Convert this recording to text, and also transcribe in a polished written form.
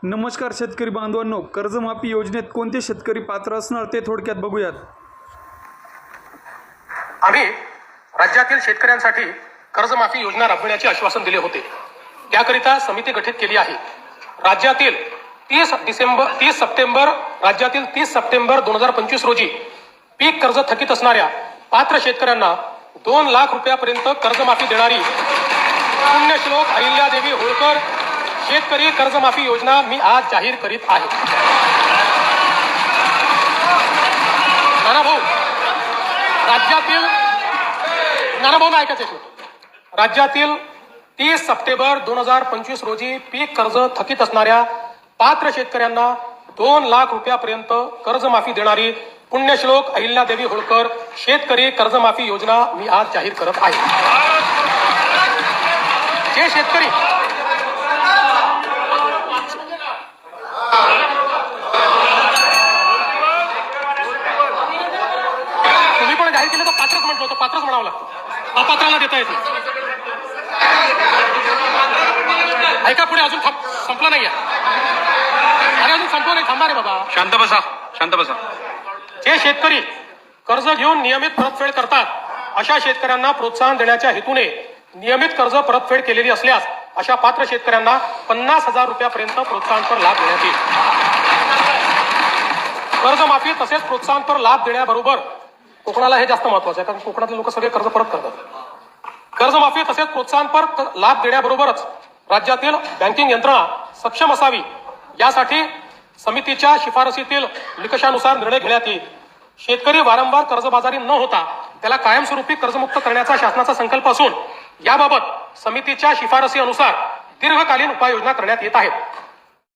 नमस्कार शेतकरी बांधवांनो, कर्जमाफी योजनेत कोणते शेतकरी पात्र असणार ते थोडक्यात बघूयात। आम्ही राज्यातील शेतकऱ्यांसाठी कर्जमाफी योजना राबविण्याचे आश्वासन दिले होते। त्याकरिता समिती गठीत केली आहे। राज्यातील 30 सप्टेंबर 2025 रोजी पीक कर्ज थकीत असणाऱ्या पात्र शेतकऱ्यांना 2 लाख रुपयापर्यंत कर्जमाफी देणारी पुण्यश्लोक अहिल्यादेवी होळकर शेतकरी कर्जमाफी योजना मी आज जाहीर करीत आहे। राज्यातील 30 सप्टेंबर 2025 रोजी पीक कर्ज थकीत असणाऱ्या पात्र शेतकऱ्यांना 2 लाख रुपयापर्यंत कर्जमाफी देणारी पुण्यश्लोक अहिल्यादेवी होळकर शेतकरी कर्जमाफी योजना मी आज जाहीर करत आहे। जे शेतकरी तुम्ही पण जाहीर केलं तर पात्रच म्हटलं होतं, पात्रच म्हणावं लागतं, अपात्राला देता येते। ऐका, पुढे अजून संपलं नाहीये, अरे अजून संपलं नाही, थांबा रे बाबा, शांत बसा, शांत बसा। जे शेतकरी कर्ज घेऊन नियमित परतफेड करतात अशा शेतकऱ्यांना प्रोत्साहन देण्याच्या हेतूने नियमित कर्ज परतफेड केलेली असल्यास अशा पात्र शेतकऱ्यांना 50,000 रुपयापर्यंत प्रोत्साहनपर लाभ देण्यात येईल। कर्जमाफी तसेच प्रोत्साहनपर लाभ देण्याबरोबर कोकणाला हे जास्त महत्वाचं आहे, कारण कोकणातले लोक सगळे कर्ज परत करतात। कर्जमाफी तसेच प्रोत्साहनपर लाभ देण्याबरोबरच राज्यातील बँकिंग यंत्रणा सक्षम असावी यासाठी समितीच्या शिफारसीतील निकषानुसार निर्णय घेण्यात येईल। शेतकरी वारंवार कर्जबाजारी न होता त्याला कायमस्वरूपी कर्जमुक्त करण्याचा शासनाचा संकल्प असून याबाबत समितीच्या शिफारसी अनुसार दीर्घकालीन उपाययोजना करण्यात येत आहेत।